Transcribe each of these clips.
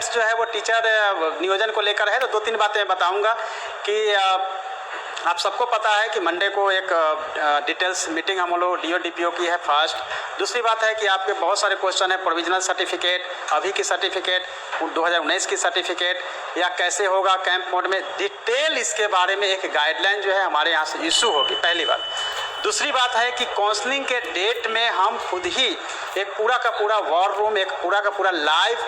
Points जो है वो टीचर नियोजन को लेकर है। तो 2-3 बातें बताऊंगा कि आप सबको पता है कि मंडे को एक डिटेल्स मीटिंग हम लोग DO DPO की है फर्स्ट। दूसरी बात है कि आपके बहुत सारे क्वेश्चन है, प्रोविजनल सर्टिफिकेट, अभी की सर्टिफिकेट, 2019 की सर्टिफिकेट या कैसे होगा कैंप मोड में, डिटेल इसके बारे में एक गाइडलाइन जो है हमारे यहाँ से इशू होगी, पहली बात। दूसरी बात है कि काउंसलिंग के डेट में हम खुद ही एक पूरा का पूरा वॉर रूम, एक पूरा का पूरा live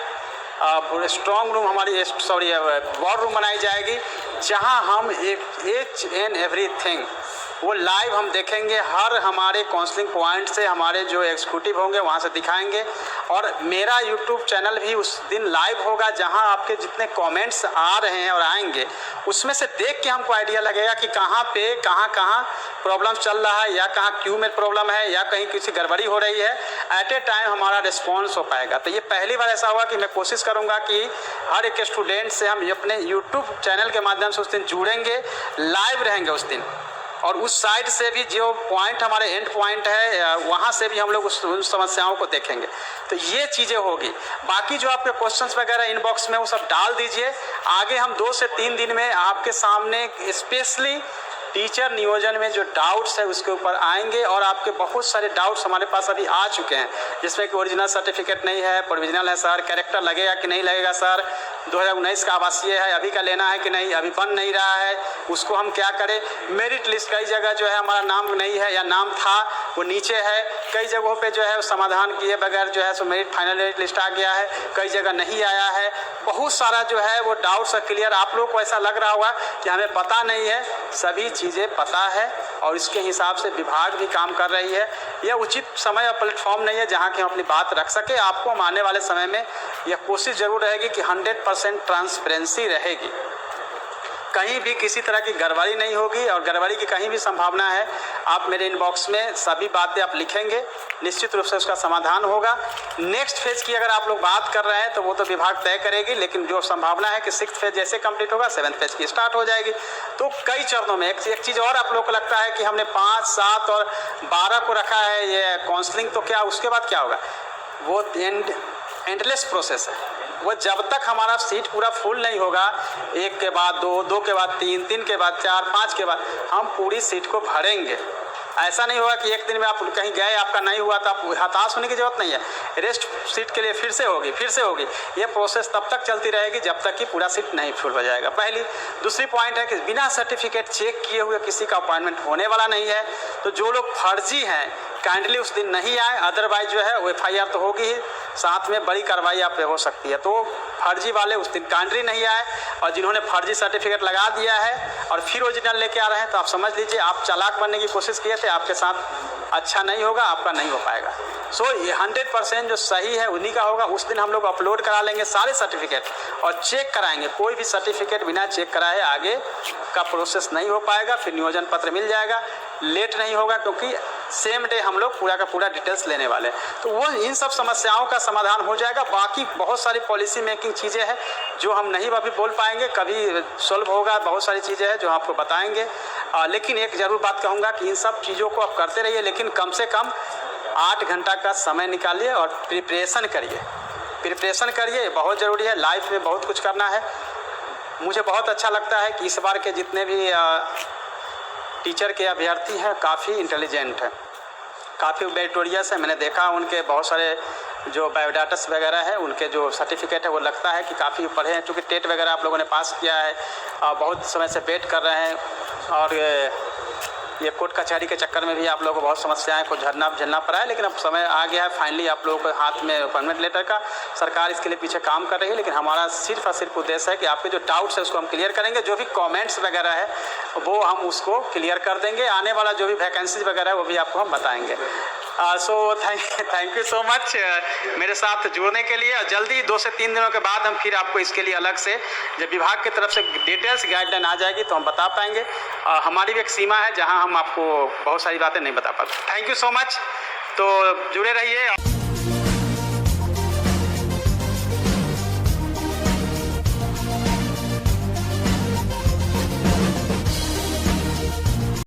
strong room war room बनाई जाएगी, जहां हम each and everything वो लाइव हम देखेंगे। हर हमारे काउंसलिंग पॉइंट से हमारे जो एग्जीक्यूटिव होंगे वहाँ से दिखाएंगे। और मेरा यूट्यूब चैनल भी उस दिन लाइव होगा, जहाँ आपके जितने कमेंट्स आ रहे हैं और आएंगे उसमें से देख के हमको आइडिया लगेगा कि कहाँ पे कहाँ प्रॉब्लम चल रहा है, या कहाँ क्यू में प्रॉब्लम है, या कहीं किसी गड़बड़ी हो रही है। एट ए टाइम हमारा रिस्पॉन्स हो पाएगा। तो ये पहली बार ऐसा होगा कि मैं कोशिश करूँगा कि हर एक स्टूडेंट से हम अपने यूट्यूब चैनल के माध्यम से उस दिन जुड़ेंगे, लाइव रहेंगे उस दिन, और उस साइड से भी जो पॉइंट हमारे एंड पॉइंट है वहाँ से भी हम लोग उन समस्याओं को देखेंगे। तो ये चीज़ें होगी। बाकी जो आपके क्वेश्चंस वगैरह इनबॉक्स में वो सब डाल दीजिए। आगे हम 2 से 3 दिन में आपके सामने स्पेशली टीचर नियोजन में जो डाउट्स है उसके ऊपर आएंगे। और आपके बहुत सारे डाउट्स हमारे पास अभी आ चुके हैं, जिसमें कि ओरिजिनल सर्टिफिकेट नहीं है, प्रोविजनल है सर, कैरेक्टर लगेगा कि नहीं लगेगा सर, 2019 का आवासीय है अभी का लेना है कि नहीं, अभी बन नहीं रहा है, उसको हम क्या करें। मेरिट लिस्ट कई जगह जो है हमारा नाम नहीं है या नाम था वो नीचे है, कई जगहों पे जो है समाधान किए बगैर जो है सो मेरिट फाइनल मेरिट लिस्ट आ गया है, कई जगह नहीं आया है। बहुत सारा जो है वो डाउट्स क्लियर। आप लोग को ऐसा लग रहा होगा कि हमें पता नहीं है, सभी चीज़ें पता है और इसके हिसाब से विभाग भी काम कर रही है। यह उचित समय और प्लेटफॉर्म नहीं है जहाँ कि हम अपनी बात रख सके। आपको हम आने वाले समय में यह कोशिश जरूर रहेगी कि 100% ट्रांसपेरेंसी रहेगी, कहीं भी किसी तरह की गड़बड़ी नहीं होगी। और गड़बड़ी की कहीं भी संभावना है, आप मेरे इनबॉक्स में सभी बातें आप लिखेंगे, निश्चित रूप से उसका समाधान होगा। नेक्स्ट फेज की अगर आप लोग बात कर रहे हैं तो वो तो विभाग तय करेगी, लेकिन जो संभावना है कि 6th फेज जैसे कंप्लीट होगा 7th फेज की स्टार्ट हो जाएगी। तो कई चरणों में एक चीज़ और आप लोग को लगता है कि हमने 5, 7 और 12 को रखा है ये काउंसलिंग, तो क्या उसके बाद क्या होगा? वो एंडलेस प्रोसेस है। वो जब तक हमारा सीट पूरा फुल नहीं होगा, 1 के बाद 2, 2 के बाद 3, 3 के बाद 4, 5 के बाद हम पूरी सीट को भरेंगे। ऐसा नहीं होगा कि एक दिन में आप कहीं गए आपका नहीं हुआ तो आप हताश होने की जरूरत नहीं है। रेस्ट सीट के लिए फिर से होगी। ये प्रोसेस तब तक चलती रहेगी जब तक कि पूरा सीट नहीं फुल हो जाएगा। पहली। दूसरी पॉइंट है कि बिना सर्टिफिकेट चेक किए हुए किसी का अपॉइंटमेंट होने वाला नहीं है। तो जो लोग फर्जी हैं काइंडली उस दिन नहीं आए, अदरवाइज जो है वो FIR तो होगी ही, साथ में बड़ी कार्रवाई आप पे हो सकती है। तो फर्जी वाले उस दिन काइंडली नहीं आए, और जिन्होंने फर्जी सर्टिफिकेट लगा दिया है और फिर ओरिजिनल लेके आ रहे हैं तो आप समझ लीजिए आप चालाक बनने की कोशिश किए थे, आपके साथ अच्छा नहीं होगा, आपका नहीं हो पाएगा। सो ये 100% जो सही है उन्हीं का होगा। उस दिन हम लोग अपलोड करा लेंगे सारे सर्टिफिकेट और चेक कराएंगे। कोई भी सर्टिफिकेट बिना चेक कराए आगे का प्रोसेस नहीं हो पाएगा। फिर नियोजन पत्र मिल जाएगा, लेट नहीं होगा, क्योंकि सेम डे हम लोग पूरा का पूरा डिटेल्स लेने वाले हैं। तो वो इन सब समस्याओं का समाधान हो जाएगा। बाकी बहुत सारी पॉलिसी मेकिंग चीज़ें हैं जो हम नहीं अभी बोल पाएंगे, कभी सॉल्व होगा। बहुत सारी चीज़ें हैं जो आपको बताएंगे। लेकिन एक ज़रूर बात कहूँगा कि इन सब चीज़ों को आप करते रहिए, लेकिन कम से कम 8 घंटा का समय निकालिए और प्रिपरेशन करिए। बहुत ज़रूरी है, लाइफ में बहुत कुछ करना है। मुझे बहुत अच्छा लगता है कि इस बार के जितने भी टीचर के अभ्यर्थी हैं काफ़ी इंटेलिजेंट हैं, काफ़ी मेरिटोरियस है। मैंने देखा उनके बहुत सारे जो बायोडाटास वगैरह है, उनके जो सर्टिफिकेट है वो लगता है कि काफ़ी पढ़े हैं, क्योंकि टेट वगैरह आप लोगों ने पास किया है, बहुत समय से वेट कर रहे हैं। और ये कोर्ट कचहरी के चक्कर में भी आप लोगों को बहुत समस्याएं को झेलना पड़ा है, लेकिन अब समय आ गया है फाइनली आप लोगों के हाथ में अपॉइंटमेंट लेटर का। सरकार इसके लिए पीछे काम कर रही है, लेकिन हमारा सिर्फ और सिर्फ उद्देश्य है कि आपके जो डाउट्स है उसको हम क्लियर करेंगे। जो भी कमेंट्स वगैरह है वो हम उसको क्लियर कर देंगे। आने वाला जो भी वैकेंसीज वगैरह है वो भी आपको हम बताएंगे। So thank you so much मेरे साथ जुड़ने के लिए। जल्दी 2 से 3 दिनों के बाद हम फिर आपको इसके लिए अलग से जब विभाग की तरफ से डिटेल्स गाइडलाइन आ जाएगी तो हम बता पाएंगे। हमारी भी एक सीमा है जहां हम आपको बहुत सारी बातें नहीं बता पाते। Thank you so much. तो जुड़े रहिए।